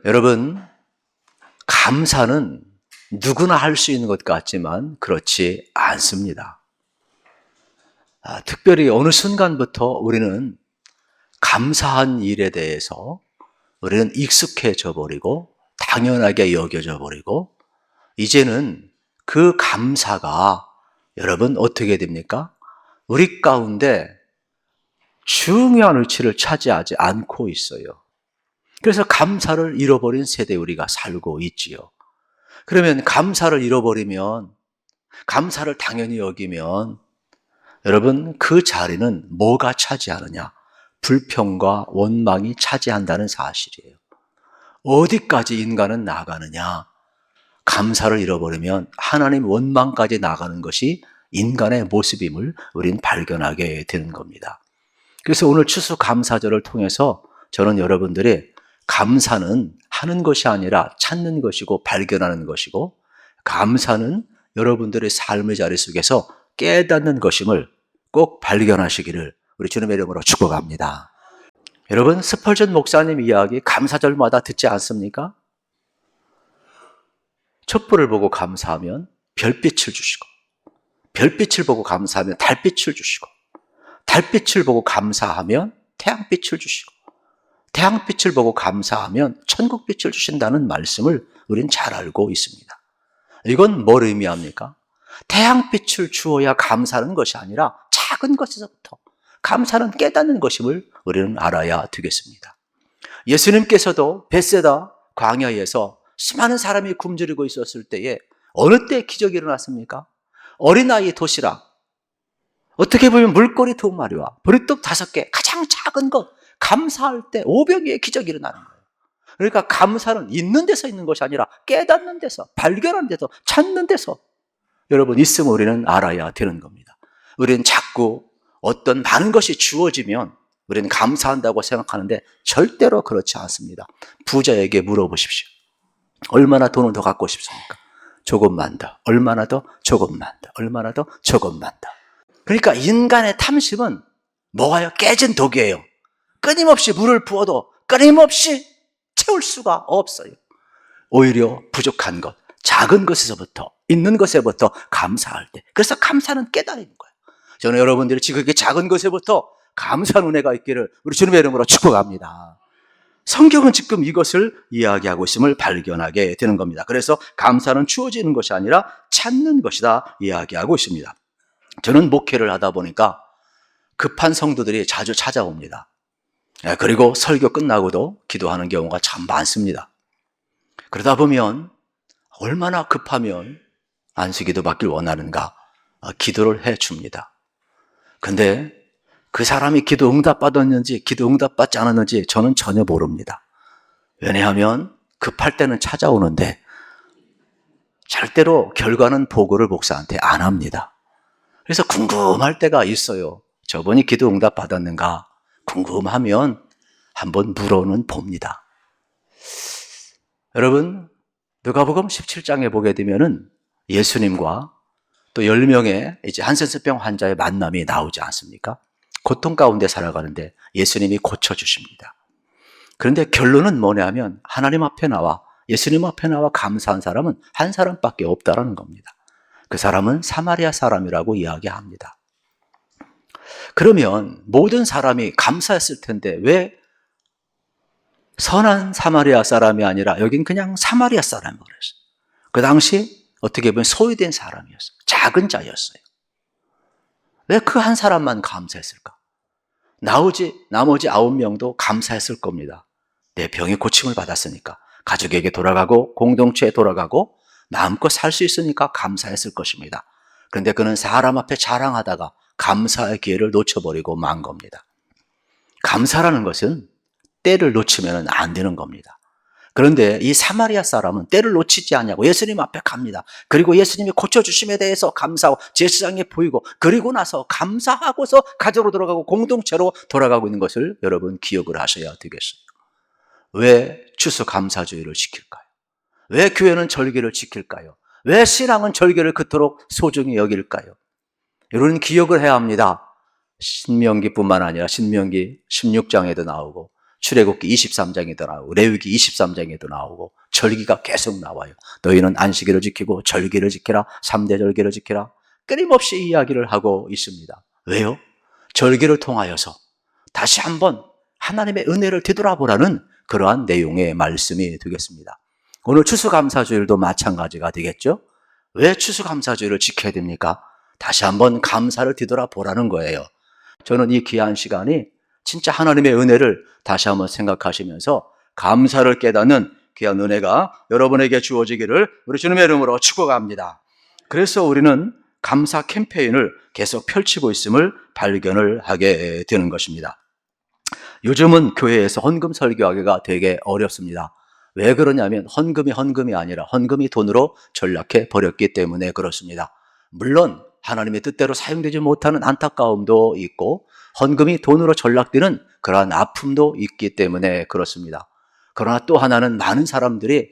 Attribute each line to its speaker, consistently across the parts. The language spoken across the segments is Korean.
Speaker 1: 여러분, 감사는 누구나 할 수 있는 것 같지만 그렇지 않습니다. 특별히 어느 순간부터 우리는 감사한 일에 대해서 우리는 익숙해져 버리고 당연하게 여겨져 버리고 이제는 그 감사가 여러분 어떻게 됩니까? 우리 가운데 중요한 위치를 차지하지 않고 있어요. 그래서 감사를 잃어버린 세대에 우리가 살고 있지요. 그러면 감사를 잃어버리면, 감사를 당연히 여기면 여러분 그 자리는 뭐가 차지하느냐? 불평과 원망이 차지한다는 사실이에요. 어디까지 인간은 나가느냐? 감사를 잃어버리면 하나님 원망까지 나가는 것이 인간의 모습임을 우리는 발견하게 되는 겁니다. 그래서 오늘 추수감사절을 통해서 저는 여러분들이 감사는 하는 것이 아니라 찾는 것이고 발견하는 것이고, 감사는 여러분들의 삶의 자리 속에서 깨닫는 것임을 꼭 발견하시기를 우리 주님의 이름으로 축복합니다. 여러분, 스펄전 목사님 이야기 감사절마다 듣지 않습니까? 촛불을 보고 감사하면 별빛을 주시고, 별빛을 보고 감사하면 달빛을 주시고, 달빛을 보고 감사하면 태양빛을 주시고, 태양빛을 보고 감사하면 천국빛을 주신다는 말씀을 우린 잘 알고 있습니다. 이건 뭘 의미합니까? 태양빛을 주어야 감사하는 것이 아니라 작은 것에서부터 감사는 깨닫는 것임을 우리는 알아야 되겠습니다. 예수님께서도 벳세다 광야에서 수많은 사람이 굶주리고 있었을 때에 어느 때 기적이 일어났습니까? 어린아이의 도시락, 어떻게 보면 물고기 2마리와 보리떡 5개, 가장 작은 것 감사할 때 500여의 기적이 일어나는 거예요. 그러니까 감사는 있는 데서 있는 것이 아니라 깨닫는 데서, 발견하는 데서, 찾는 데서 여러분 있음을 우리는 알아야 되는 겁니다. 우리는 자꾸 어떤 많은 것이 주어지면 우리는 감사한다고 생각하는데 절대로 그렇지 않습니다. 부자에게 물어보십시오. 얼마나 돈을 더 갖고 싶습니까? 조금만 더. 얼마나 더? 조금만 더. 얼마나 더? 조금만 더. 그러니까 인간의 탐심은 뭐가요? 깨진 독이에요. 끊임없이 물을 부어도 끊임없이 채울 수가 없어요. 오히려 부족한 것, 작은 것에서부터, 있는 것에부터 감사할 때, 그래서 감사는 깨달는 거예요. 저는 여러분들이 지금 이렇게 작은 것에부터 감사한 은혜가 있기를 우리 주님의 이름으로 축복합니다. 성경은 지금 이것을 이야기하고 있음을 발견하게 되는 겁니다. 그래서 감사는 주어지는 것이 아니라 찾는 것이다 이야기하고 있습니다. 저는 목회를 하다 보니까 급한 성도들이 자주 찾아옵니다. 그리고 설교 끝나고도 기도하는 경우가 참 많습니다. 그러다 보면 얼마나 급하면 안수기도 받길 원하는가 기도를 해줍니다. 근데 그 사람이 기도 응답받았는지 기도 응답받지 않았는지 저는 전혀 모릅니다. 왜냐하면 급할 때는 찾아오는데 절대로 결과는 보고를 목사한테 안 합니다. 그래서 궁금할 때가 있어요. 저분이 기도 응답받았는가 궁금하면 한번 물어는 봅니다. 여러분, 누가복음 17장에 보게 되면은 예수님과 또 10명의 이제 한센스병 환자의 만남이 나오지 않습니까? 고통 가운데 살아가는데 예수님이 고쳐주십니다. 그런데 결론은 뭐냐 하면 하나님 앞에 나와, 예수님 앞에 나와 감사한 사람은 한 사람밖에 없다라는 겁니다. 그 사람은 사마리아 사람이라고 이야기합니다. 그러면 모든 사람이 감사했을 텐데 왜 선한 사마리아 사람이 아니라 여긴 그냥 사마리아 사람이라고 그랬어요. 그 당시 어떻게 보면 소외된 사람이었어요. 작은 자였어요. 왜 그 한 사람만 감사했을까? 나머지 9명도 감사했을 겁니다. 내 병이 고침을 받았으니까, 가족에게 돌아가고 공동체에 돌아가고 마음껏 살 수 있으니까 감사했을 것입니다. 그런데 그는 사람 앞에 자랑하다가 감사의 기회를 놓쳐버리고 만 겁니다. 감사라는 것은 때를 놓치면 안 되는 겁니다. 그런데 이 사마리아 사람은 때를 놓치지 않냐고 예수님 앞에 갑니다. 그리고 예수님이 고쳐주심에 대해서 감사하고 제사장에 보이고, 그리고 나서 감사하고서 가정으로 돌아가고 공동체로 돌아가고 있는 것을 여러분 기억을 하셔야 되겠어요. 왜 추수감사주의를 지킬까요? 왜 교회는 절기를 지킬까요? 왜 신앙은 절기를 그토록 소중히 여길까요? 이런 기억을 해야 합니다. 신명기뿐만 아니라 신명기 16장에도 나오고 출애굽기 23장에도 나오고 레위기 23장에도 나오고 절기가 계속 나와요. 너희는 안식일을 지키고 절기를 지키라. 3대 절기를 지키라. 끊임없이 이야기를 하고 있습니다. 왜요? 절기를 통하여서 다시 한번 하나님의 은혜를 되돌아보라는 그러한 내용의 말씀이 되겠습니다. 오늘 추수감사주일도 마찬가지가 되겠죠? 왜 추수감사주일을 지켜야 됩니까? 다시 한번 감사를 되돌아보라는 거예요. 저는 이 귀한 시간이 진짜 하나님의 은혜를 다시 한번 생각하시면서 감사를 깨닫는 귀한 은혜가 여러분에게 주어지기를 우리 주님의 이름으로 축복합니다. 그래서 우리는 감사 캠페인을 계속 펼치고 있음을 발견을 하게 되는 것입니다. 요즘은 교회에서 헌금 설교하기가 되게 어렵습니다. 왜 그러냐면 헌금이 아니라 헌금이 돈으로 전락해 버렸기 때문에 그렇습니다. 물론 하나님의 뜻대로 사용되지 못하는 안타까움도 있고 헌금이 돈으로 전락되는 그러한 아픔도 있기 때문에 그렇습니다. 그러나 또 하나는 많은 사람들이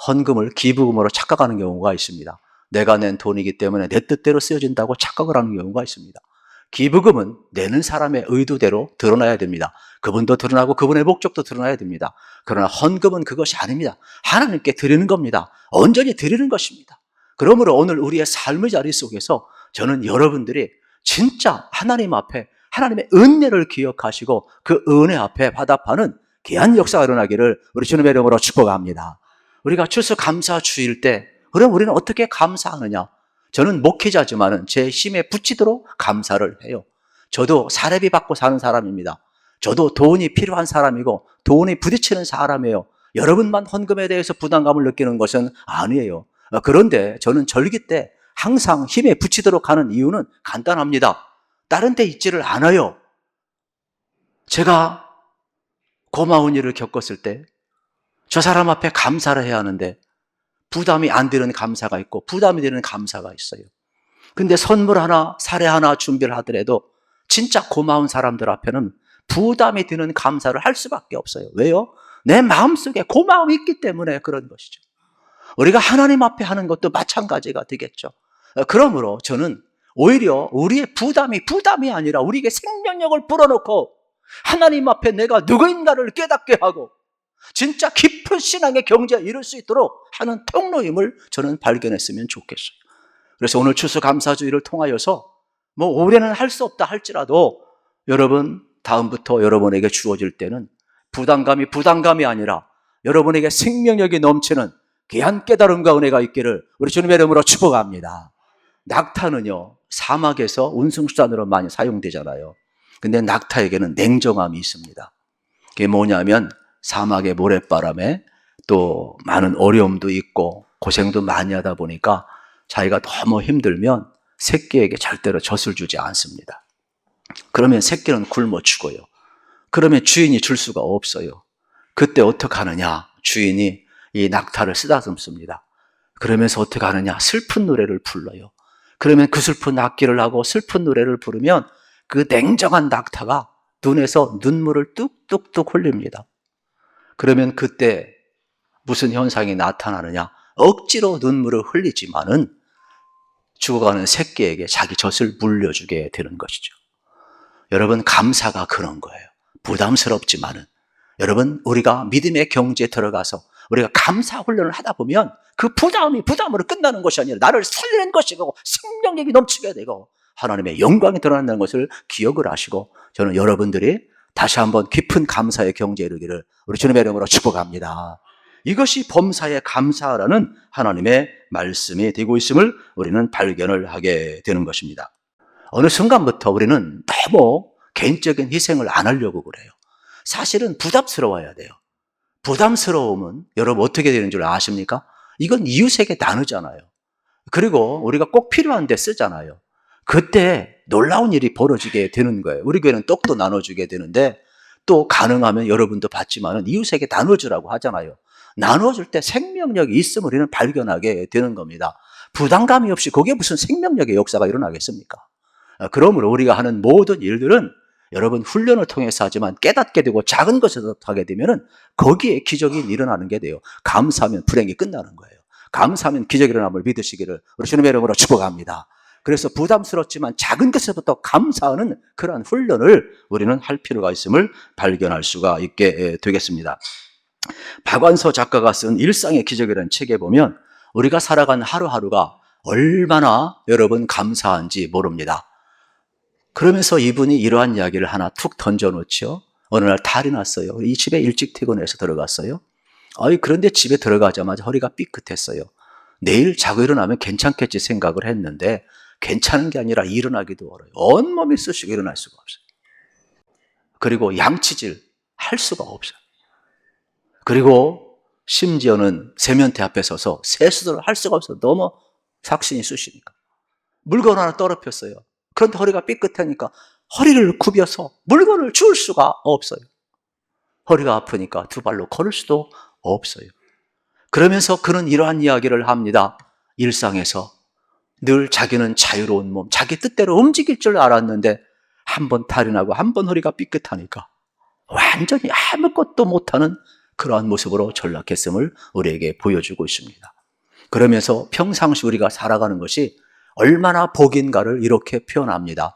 Speaker 1: 헌금을 기부금으로 착각하는 경우가 있습니다. 내가 낸 돈이기 때문에 내 뜻대로 쓰여진다고 착각을 하는 경우가 있습니다. 기부금은 내는 사람의 의도대로 드러나야 됩니다. 그분도 드러나고 그분의 목적도 드러나야 됩니다. 그러나 헌금은 그것이 아닙니다. 하나님께 드리는 겁니다. 온전히 드리는 것입니다. 그러므로 오늘 우리의 삶의 자리 속에서 저는 여러분들이 진짜 하나님 앞에 하나님의 은혜를 기억하시고 그 은혜 앞에 화답하는 귀한 역사가 일어나기를 우리 주님의 이름으로 축복합니다. 우리가 추수감사주일 때 그럼 우리는 어떻게 감사하느냐? 저는 목회자지만은 제 힘에 부치도록 감사를 해요. 저도 사례비 받고 사는 사람입니다. 저도 돈이 필요한 사람이고 돈이 부딪히는 사람이에요. 여러분만 헌금에 대해서 부담감을 느끼는 것은 아니에요. 그런데 저는 절기 때 항상 힘에 부치도록 하는 이유는 간단합니다. 다른 데 있지를 않아요. 제가 고마운 일을 겪었을 때 저 사람 앞에 감사를 해야 하는데 부담이 안 되는 감사가 있고 부담이 되는 감사가 있어요. 근데 선물 하나, 사례 하나 준비를 하더라도 진짜 고마운 사람들 앞에는 부담이 되는 감사를 할 수밖에 없어요. 왜요? 내 마음속에 고마움이 있기 때문에 그런 것이죠. 우리가 하나님 앞에 하는 것도 마찬가지가 되겠죠. 그러므로 저는 오히려 우리의 부담이 아니라 우리에게 생명력을 불어넣고 하나님 앞에 내가 누구인가를 깨닫게 하고 진짜 깊은 신앙의 경지에 이룰 수 있도록 하는 통로임을 저는 발견했으면 좋겠어요. 그래서 오늘 추수감사주일을 통하여서 올해는 할 수 없다 할지라도 여러분 다음부터 여러분에게 주어질 때는 부담감이 아니라 여러분에게 생명력이 넘치는 귀한 깨달음과 은혜가 있기를 우리 주님의 이름으로 축복합니다. 낙타는요 사막에서 운송수단으로 많이 사용되잖아요. 근데 낙타에게는 냉정함이 있습니다. 그게 뭐냐면 사막의 모래바람에 또 많은 어려움도 있고 고생도 많이 하다 보니까 자기가 너무 힘들면 새끼에게 절대로 젖을 주지 않습니다. 그러면 새끼는 굶어 죽어요. 그러면 주인이 줄 수가 없어요. 그때 어떻게 하느냐? 주인이 이 낙타를 쓰다듬습니다. 그러면서 어떻게 하느냐? 슬픈 노래를 불러요. 그러면 그 슬픈 악기를 하고 슬픈 노래를 부르면 그 냉정한 낙타가 눈에서 눈물을 뚝뚝뚝 흘립니다. 그러면 그때 무슨 현상이 나타나느냐? 억지로 눈물을 흘리지만은 죽어가는 새끼에게 자기 젖을 물려주게 되는 것이죠. 여러분 감사가 그런 거예요. 부담스럽지만은 여러분 우리가 믿음의 경지에 들어가서 우리가 감사 훈련을 하다 보면 그 부담으로 끝나는 것이 아니라 나를 살리는 것이고 생명력이 넘치게 되고 하나님의 영광이 드러난다는 것을 기억을 하시고 저는 여러분들이 다시 한번 깊은 감사의 경지에 이르기를 우리 주님의 이름으로 축복합니다. 이것이 범사에 감사라는 하나님의 말씀이 되고 있음을 우리는 발견을 하게 되는 것입니다. 어느 순간부터 우리는 너무 개인적인 희생을 안 하려고 그래요. 사실은 부담스러워야 돼요. 부담스러움은 여러분 어떻게 되는 줄 아십니까? 이건 이웃에게 나누잖아요. 그리고 우리가 꼭 필요한 데 쓰잖아요. 그때 놀라운 일이 벌어지게 되는 거예요. 우리 교회는 떡도 나눠주게 되는데 또 가능하면 여러분도 받지만은 이웃에게 나눠주라고 하잖아요. 나눠줄 때 생명력이 있음을 우리는 발견하게 되는 겁니다. 부담감이 없이 그게 무슨 생명력의 역사가 일어나겠습니까? 그러므로 우리가 하는 모든 일들은 여러분 훈련을 통해서 하지만 깨닫게 되고 작은 것에서 하게 되면은 거기에 기적이 일어나는 게 돼요. 감사하면 불행이 끝나는 거예요. 감사하면 기적이 일어남을 믿으시기를 우리 주님의 이름으로 축복합니다. 그래서 부담스럽지만 작은 것에부터 감사하는 그러한 훈련을 우리는 할 필요가 있음을 발견할 수가 있게 되겠습니다. 박완서 작가가 쓴 일상의 기적이라는 책에 보면 우리가 살아가는 하루하루가 얼마나 여러분 감사한지 모릅니다. 그러면서 이분이 이러한 이야기를 하나 툭 던져놓죠. 어느 날 탈이 났어요. 이 집에 일찍 퇴근해서 들어갔어요. 그런데 집에 들어가자마자 허리가 삐끗했어요. 내일 자고 일어나면 괜찮겠지 생각을 했는데 괜찮은 게 아니라 일어나기도 어려워요. 온몸이 쑤시고 일어날 수가 없어요. 그리고 양치질 할 수가 없어요. 그리고 심지어는 세면대 앞에 서서 세수를 할 수가 없어요. 너무 삭신이 쑤시니까. 물건 하나 떨어뜨렸어요. 그런데 허리가 삐끗하니까 허리를 굽여서 물건을 줄 수가 없어요. 허리가 아프니까 두 발로 걸을 수도 없어요. 그러면서 그는 이러한 이야기를 합니다. 일상에서 늘 자기는 자유로운 몸, 자기 뜻대로 움직일 줄 알았는데 한 번 탈이 나고 한 번 허리가 삐끗하니까 완전히 아무것도 못하는 그러한 모습으로 전락했음을 우리에게 보여주고 있습니다. 그러면서 평상시 우리가 살아가는 것이 얼마나 복인가를 이렇게 표현합니다.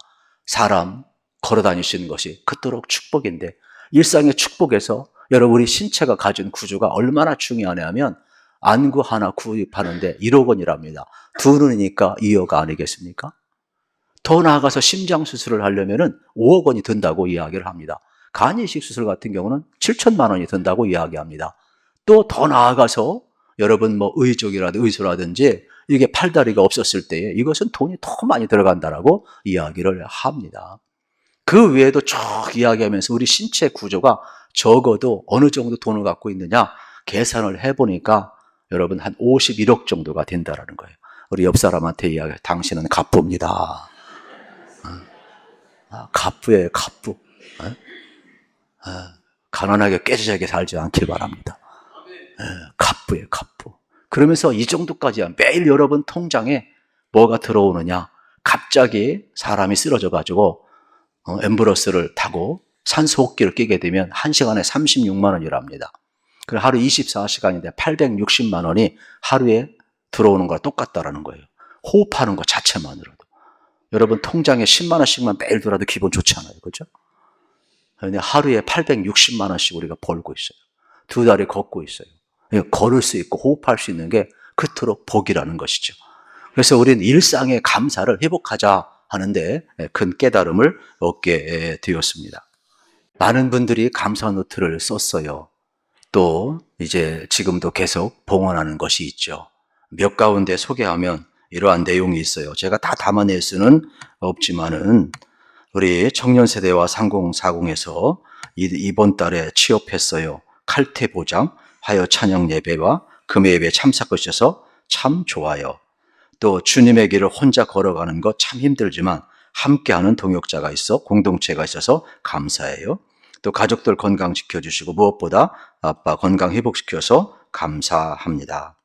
Speaker 1: 사람 걸어다니시는 것이 그토록 축복인데 일상의 축복에서 여러분 우리 신체가 가진 구조가 얼마나 중요하냐면 안구 하나 구입하는데 1억 원이랍니다. 두 눈이니까 2억 아니겠습니까? 더 나아가서 심장 수술을 하려면 5억 원이 든다고 이야기를 합니다. 간 이식 수술 같은 경우는 7천만 원이 든다고 이야기합니다. 또 더 나아가서 여러분 의소라든지 이게 팔다리가 없었을 때에 이것은 돈이 더 많이 들어간다라고 이야기를 합니다. 그 외에도 쭉 이야기하면서 우리 신체 구조가 적어도 어느 정도 돈을 갖고 있느냐 계산을 해보니까 여러분 한 51억 정도가 된다라는 거예요. 우리 옆 사람한테 이야기해요. 당신은 갑부입니다. 갑부예요, 갑부. 가난하게 깨지자게 살지 않길 바랍니다. 갑부예요, 갑부. 그러면서 이 정도까지 매일 여러분 통장에 뭐가 들어오느냐. 갑자기 사람이 쓰러져가지고 앰뷸런스를 타고 산소호흡기를 끼게 되면 1시간에 36만 원이랍니다. 그럼 하루 24시간인데 860만 원이 하루에 들어오는 거랑 똑같다라는 거예요. 호흡하는 것 자체만으로도. 여러분 통장에 10만 원씩만 매일 들어도 기분 좋지 않아요, 그렇죠? 그런데 하루에 860만 원씩 우리가 벌고 있어요. 두 다리 걷고 있어요. 걸을 수 있고 호흡할 수 있는 게 그토록 복이라는 것이죠. 그래서 우리는 일상의 감사를 회복하자 하는데 큰 깨달음을 얻게 되었습니다. 많은 분들이 감사 노트를 썼어요. 또 이제 지금도 계속 봉헌하는 것이 있죠. 몇 가운데 소개하면 이러한 내용이 있어요. 제가 다 담아낼 수는 없지만은 우리 청년세대와 3040에서 이번 달에 취업했어요. 칼퇴 보장, 화요 찬양 예배와 금요 예배에 참석해 주셔서 참 좋아요. 또 주님의 길을 혼자 걸어가는 것 참 힘들지만 함께하는 동역자가 있어 공동체가 있어서 감사해요. 또 가족들 건강 지켜주시고 무엇보다 아빠 건강 회복시켜서 감사합니다.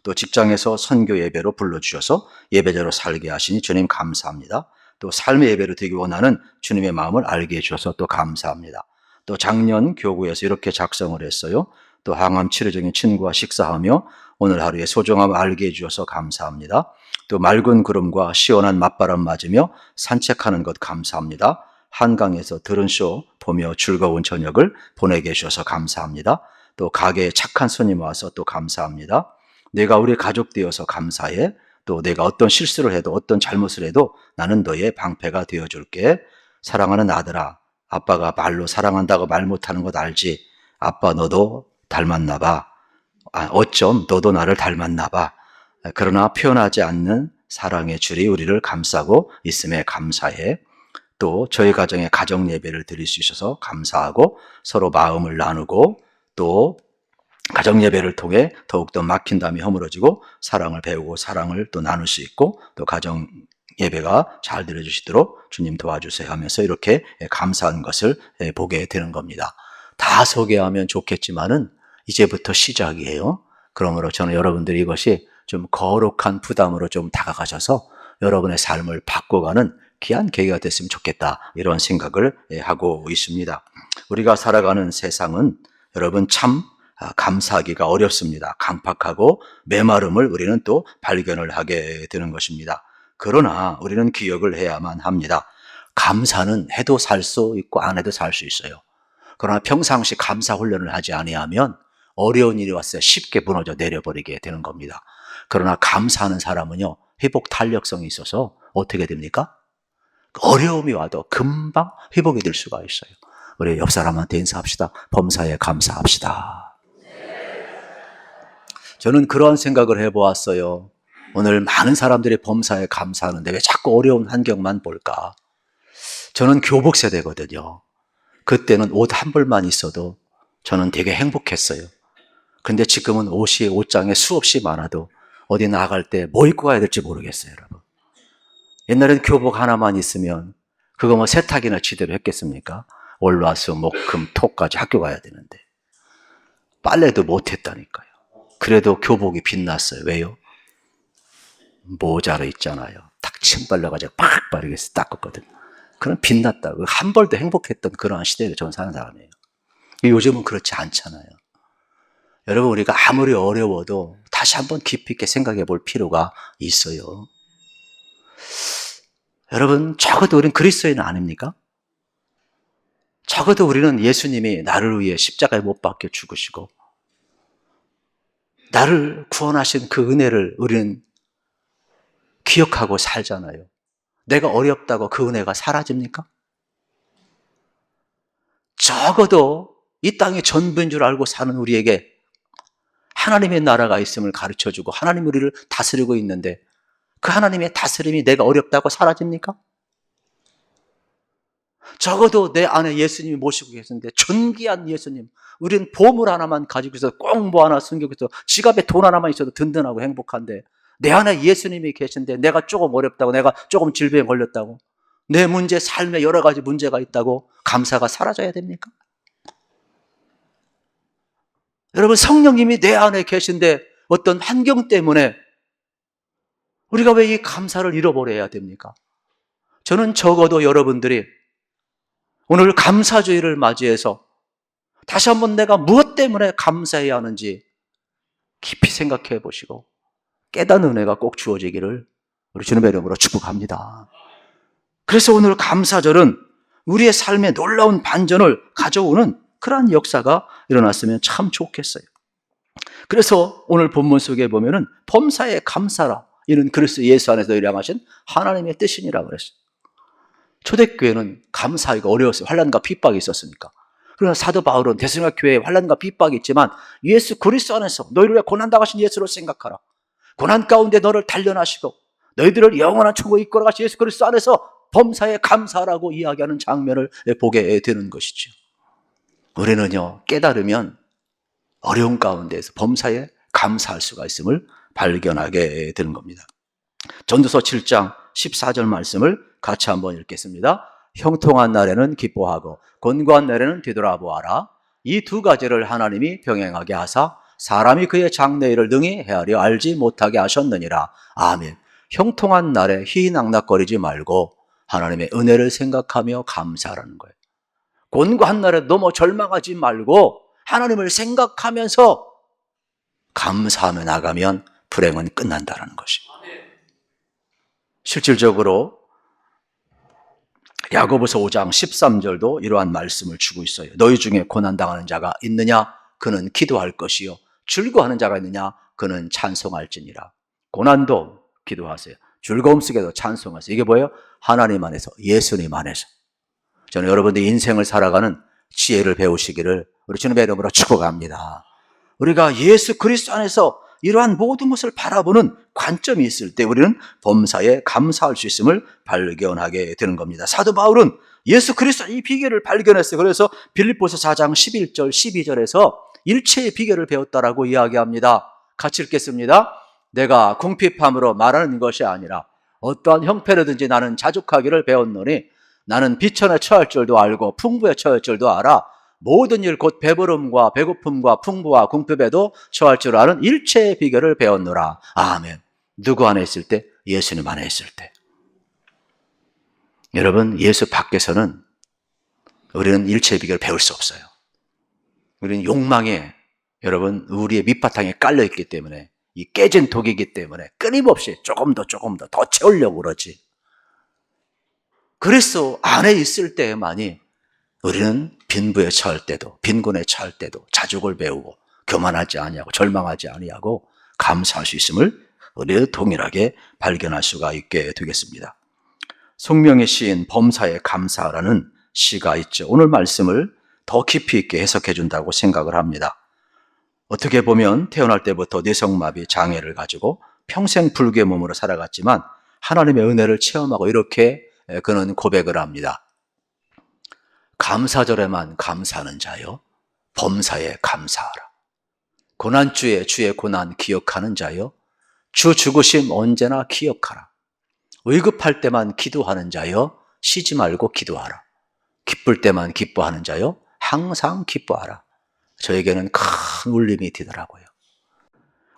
Speaker 1: 또 직장에서 선교 예배로 불러주셔서 예배자로 살게 하시니 주님 감사합니다. 또 삶의 예배로 되기 원하는 주님의 마음을 알게 해주셔서 또 감사합니다. 또 작년 교구에서 이렇게 작성을 했어요. 또 항암 치료 중인 친구와 식사하며 오늘 하루의 소중함을 알게 해주셔서 감사합니다. 또 맑은 구름과 시원한 맞바람 맞으며 산책하는 것 감사합니다. 한강에서 들은 쇼 보며 즐거운 저녁을 보내게 해주셔서 감사합니다. 또 가게에 착한 손님 와서 또 감사합니다. 내가 우리 가족 되어서 감사해. 또 내가 어떤 실수를 해도 어떤 잘못을 해도 나는 너의 방패가 되어줄게. 사랑하는 아들아, 아빠가 말로 사랑한다고 말 못하는 것 알지? 아빠 너도 닮았나 봐. 어쩜 너도 나를 닮았나 봐. 그러나 표현하지 않는 사랑의 줄이 우리를 감싸고 있음에 감사해. 또 저희 가정에 가정 예배를 드릴 수 있어서 감사하고 서로 마음을 나누고 또 가정 예배를 통해 더욱더 막힌담이 허물어지고 사랑을 배우고 사랑을 또 나눌 수 있고 또 가정 예배가 잘 들어주시도록 주님 도와주세요 하면서 이렇게 감사한 것을 보게 되는 겁니다. 다 소개하면 좋겠지만은 이제부터 시작이에요. 그러므로 저는 여러분들이 이것이 좀 거룩한 부담으로 좀 다가가셔서 여러분의 삶을 바꿔가는 귀한 계기가 됐으면 좋겠다 이런 생각을 하고 있습니다. 우리가 살아가는 세상은 여러분 참 감사하기가 어렵습니다. 강팍하고 메마름을 우리는 또 발견을 하게 되는 것입니다. 그러나 우리는 기억을 해야만 합니다. 감사는 해도 살 수 있고 안 해도 살 수 있어요. 그러나 평상시 감사 훈련을 하지 아니하면 어려운 일이 왔을 때 쉽게 무너져 내려버리게 되는 겁니다. 그러나 감사하는 사람은요, 회복 탄력성이 있어서 어떻게 됩니까? 어려움이 와도 금방 회복이 될 수가 있어요. 우리 옆 사람한테 인사합시다. 범사에 감사합시다. 저는 그런 생각을 해보았어요. 오늘 많은 사람들이 범사에 감사하는데 왜 자꾸 어려운 환경만 볼까? 저는 교복 세대거든요. 그때는 옷 한 벌만 있어도 저는 되게 행복했어요. 근데 지금은 옷장에 수없이 많아도 어디 나갈 때 뭐 입고 가야 될지 모르겠어요, 여러분. 옛날에는 교복 하나만 있으면 그거 뭐 세탁이나 지대로 했겠습니까? 월화수목금토까지 학교 가야 되는데 빨래도 못했다니까요. 그래도 교복이 빛났어요. 왜요? 모자로 있잖아요. 탁 침 발라가지고 팍 바르게 닦았거든요. 그럼 빛났다고. 한 벌도 행복했던 그러한 시대를 저는 사는 사람이에요. 요즘은 그렇지 않잖아요. 여러분, 우리가 아무리 어려워도 다시 한번 깊이 있게 생각해 볼 필요가 있어요. 여러분, 적어도 우리는 그리스도인 아닙니까? 적어도 우리는 예수님이 나를 위해 십자가에 못 박혀 죽으시고 나를 구원하신 그 은혜를 우리는 기억하고 살잖아요. 내가 어렵다고 그 은혜가 사라집니까? 적어도 이 땅의 전부인 줄 알고 사는 우리에게 하나님의 나라가 있음을 가르쳐주고 하나님 우리를 다스리고 있는데 그 하나님의 다스림이 내가 어렵다고 사라집니까? 적어도 내 안에 예수님이 모시고 계시는데 존귀한 예수님, 우리는 보물 하나만 가지고 있어도 꼭 뭐 하나 숨기고 있어 지갑에 돈 하나만 있어도 든든하고 행복한데 내 안에 예수님이 계신데 내가 조금 어렵다고, 내가 조금 질병에 걸렸다고, 내 문제, 삶에 여러 가지 문제가 있다고 감사가 사라져야 됩니까? 여러분, 성령님이 내 안에 계신데 어떤 환경 때문에 우리가 왜 이 감사를 잃어버려야 됩니까? 저는 적어도 여러분들이 오늘 감사주의를 맞이해서 다시 한번 내가 무엇 때문에 감사해야 하는지 깊이 생각해 보시고 깨닫는 은혜가 꼭 주어지기를 우리 주님의 이름으로 축복합니다. 그래서 오늘 감사절은 우리의 삶에 놀라운 반전을 가져오는 그러한 역사가 일어났으면 참 좋겠어요. 그래서 오늘 본문 속에 보면은 범사에 감사라, 이는 그리스도 예수 안에서 일하신 하나님의 뜻이니라 그랬어요. 초대교회는 감사하기가 어려웠어요. 환난과 핍박이 있었으니까. 그러나 사도 바울은 데살로니가 교회에 환난과 핍박이 있지만 예수 그리스도 안에서 너희를 위해 고난당하신 예수를 생각하라. 고난 가운데 너를 단련하시고 너희들을 영원한 천국에 이끌어 가신 예수 그리스도 안에서 범사에 감사라고 이야기하는 장면을 보게 되는 것이죠. 우리는요, 깨달으면 어려운 가운데에서 범사에 감사할 수가 있음을 발견하게 되는 겁니다. 전도서 7장 14절 말씀을 같이 한번 읽겠습니다. 형통한 날에는 기뻐하고 곤고한 날에는 뒤돌아보아라. 이 두 가지를 하나님이 병행하게 하사 사람이 그의 장래일을 능히 헤아려 알지 못하게 하셨느니라. 아멘. 형통한 날에 희희낙낙거리지 말고 하나님의 은혜를 생각하며 감사하라는 거예요. 곤고한 날에 너무 절망하지 말고 하나님을 생각하면서 감사하며 나가면 불행은 끝난다는 것입니다. 실질적으로 야고보서 5장 13절도 이러한 말씀을 주고 있어요. 너희 중에 고난당하는 자가 있느냐? 그는 기도할 것이요. 즐거워하는 자가 있느냐? 그는 찬송할지니라. 고난도 기도하세요. 즐거움 속에도 찬송하세요. 이게 뭐예요? 하나님 안에서, 예수님 안에서. 저는 여러분들 인생을 살아가는 지혜를 배우시기를 우리 주님의 이름으로 축복합니다. 우리가 예수 그리스도 안에서 이러한 모든 것을 바라보는 관점이 있을 때 우리는 범사에 감사할 수 있음을 발견하게 되는 겁니다. 사도 바울은 예수 그리스도 이 비결을 발견했어요. 그래서 빌립보서 4장 11절 12절에서 일체의 비결을 배웠다라고 이야기합니다. 같이 읽겠습니다. 내가 궁핍함으로 말하는 것이 아니라 어떠한 형편이든지 나는 자족하기를 배웠노니 나는 비천에 처할 줄도 알고 풍부에 처할 줄도 알아. 모든 일 곧 배부름과 배고픔과 풍부와 궁핍에도 처할 줄 아는 일체의 비결을 배웠노라. 아멘. 누구 안에 있을 때? 예수님 안에 있을 때. 여러분, 예수 밖에서는 우리는 일체의 비결을 배울 수 없어요. 우리는 욕망에, 여러분, 우리의 밑바탕에 깔려 있기 때문에 이 깨진 독이기 때문에 끊임없이 조금 더 더 채우려고 그러지. 그래서 안에 있을 때만이 우리는 빈부에 처할 때도, 빈곤에 처할 때도 자족을 배우고 교만하지 아니하고 절망하지 아니하고 감사할 수 있음을 우리는 동일하게 발견할 수가 있게 되겠습니다. 송명의 시인 범사에 감사라는 시가 있죠. 오늘 말씀을 더 깊이 있게 해석해 준다고 생각을 합니다. 어떻게 보면 태어날 때부터 뇌성마비 장애를 가지고 평생 불교의 몸으로 살아갔지만 하나님의 은혜를 체험하고 이렇게 그는 고백을 합니다. 감사절에만 감사하는 자여 범사에 감사하라. 고난주에 주의 고난 기억하는 자여 주 죽으심 언제나 기억하라. 위급할 때만 기도하는 자여 쉬지 말고 기도하라. 기쁠 때만 기뻐하는 자여 항상 기뻐하라. 저에게는 큰 울림이 되더라고요.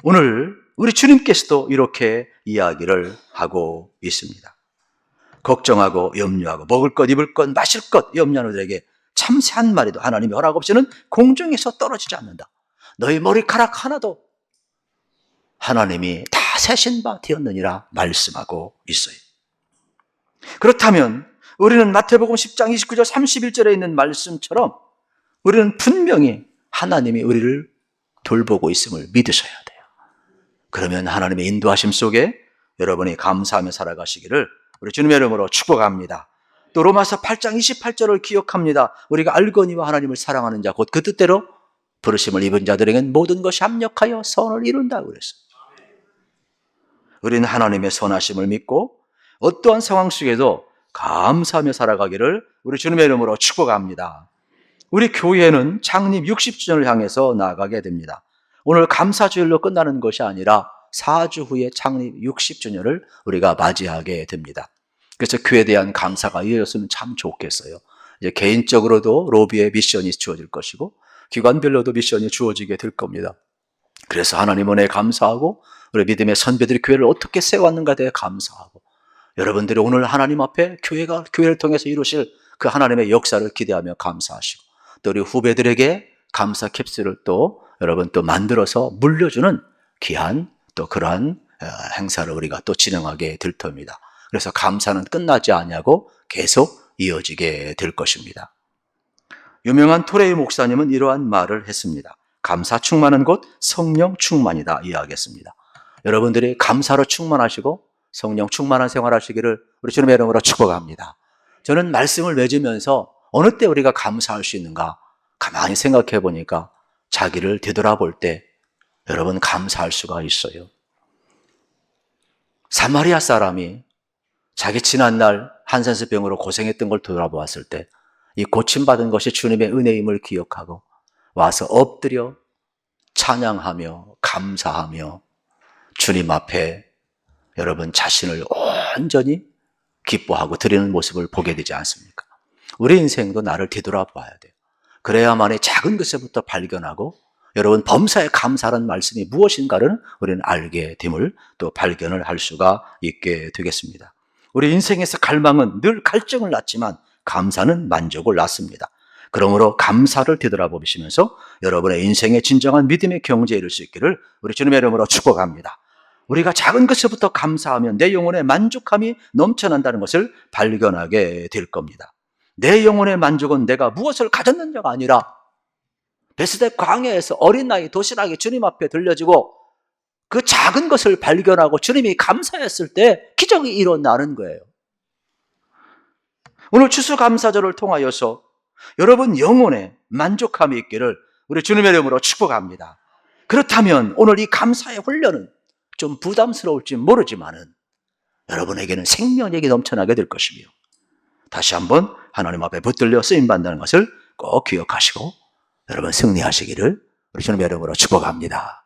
Speaker 1: 오늘 우리 주님께서도 이렇게 이야기를 하고 있습니다. 걱정하고 염려하고 먹을 것, 입을 것, 마실 것 염려하는 자에게 참새 한 마리도 하나님의 허락 없이는 공중에서 떨어지지 않는다. 너희 머리카락 하나도 하나님이 다 세신 바 되었느니라 말씀하고 있어요. 그렇다면 우리는 마태복음 10장 29절 31절에 있는 말씀처럼 우리는 분명히 하나님이 우리를 돌보고 있음을 믿으셔야 돼요. 그러면 하나님의 인도하심 속에 여러분이 감사하며 살아가시기를 우리 주님의 이름으로 축복합니다. 또 로마서 8장 28절을 기억합니다. 우리가 알거니와 하나님을 사랑하는 자 곧 그 뜻대로 부르심을 입은 자들에게는 모든 것이 합력하여 선을 이룬다고 그랬어요. 우리는 하나님의 선하심을 믿고 어떠한 상황 속에도 감사하며 살아가기를 우리 주님의 이름으로 축복합니다. 우리 교회는 창립 60주년을 향해서 나아가게 됩니다. 오늘 감사주일로 끝나는 것이 아니라 4주 후에 창립 60주년을 우리가 맞이하게 됩니다. 그래서 교회에 대한 감사가 이어졌으면 참 좋겠어요. 이제 개인적으로도 로비에 미션이 주어질 것이고 기관별로도 미션이 주어지게 될 겁니다. 그래서 하나님 은혜에 감사하고 우리 믿음의 선배들이 교회를 어떻게 세웠는가에 대해 감사하고 여러분들이 오늘 하나님 앞에 교회를 통해서 이루실 그 하나님의 역사를 기대하며 감사하시고 또 우리 후배들에게 감사 캡슐을 또 여러분 또 만들어서 물려주는 귀한 또 그러한 행사를 우리가 또 진행하게 될 터입니다. 그래서 감사는 끝나지 아니하고 계속 이어지게 될 것입니다. 유명한 토레이 목사님은 이러한 말을 했습니다. 감사 충만한 곳 성령 충만이다 이야기했습니다. 여러분들이 감사로 충만하시고 성령 충만한 생활하시기를 우리 주님의 이름으로 축복합니다. 저는 말씀을 맺으면서 어느 때 우리가 감사할 수 있는가 가만히 생각해 보니까 자기를 되돌아볼 때 여러분 감사할 수가 있어요. 사마리아 사람이 자기 지난날 한센스병으로 고생했던 걸 돌아보았을 때 이 고침받은 것이 주님의 은혜임을 기억하고 와서 엎드려 찬양하며 감사하며 주님 앞에 여러분 자신을 온전히 기뻐하고 드리는 모습을 보게 되지 않습니까? 우리 인생도 나를 되돌아봐야 돼요. 그래야만이 작은 것에부터 발견하고 여러분 범사에 감사하는 말씀이 무엇인가를 우리는 알게 됨을 또 발견을 할 수가 있게 되겠습니다. 우리 인생에서 갈망은 늘 갈증을 낳지만 감사는 만족을 낳습니다. 그러므로 감사를 되돌아보시면서 여러분의 인생의 진정한 믿음의 경지에 이를 수 있기를 우리 주님의 이름으로 축복합니다. 우리가 작은 것에부터 감사하면 내 영혼의 만족함이 넘쳐난다는 것을 발견하게 될 겁니다. 내 영혼의 만족은 내가 무엇을 가졌느냐가 아니라 베스데 광야에서 어린 나이 도시락이 주님 앞에 들려지고 그 작은 것을 발견하고 주님이 감사했을 때 기적이 일어나는 거예요. 오늘 추수감사절을 통하여서 여러분 영혼에 만족함이 있기를 우리 주님의 이름으로 축복합니다. 그렇다면 오늘 이 감사의 훈련은 좀 부담스러울지 모르지만은 여러분에게는 생명력이 넘쳐나게 될 것이며 다시 한번 하나님 앞에 붙들려 쓰임받는다는 것을 꼭 기억하시고 여러분 승리하시기를 우리 주님의 이름으로 축복합니다.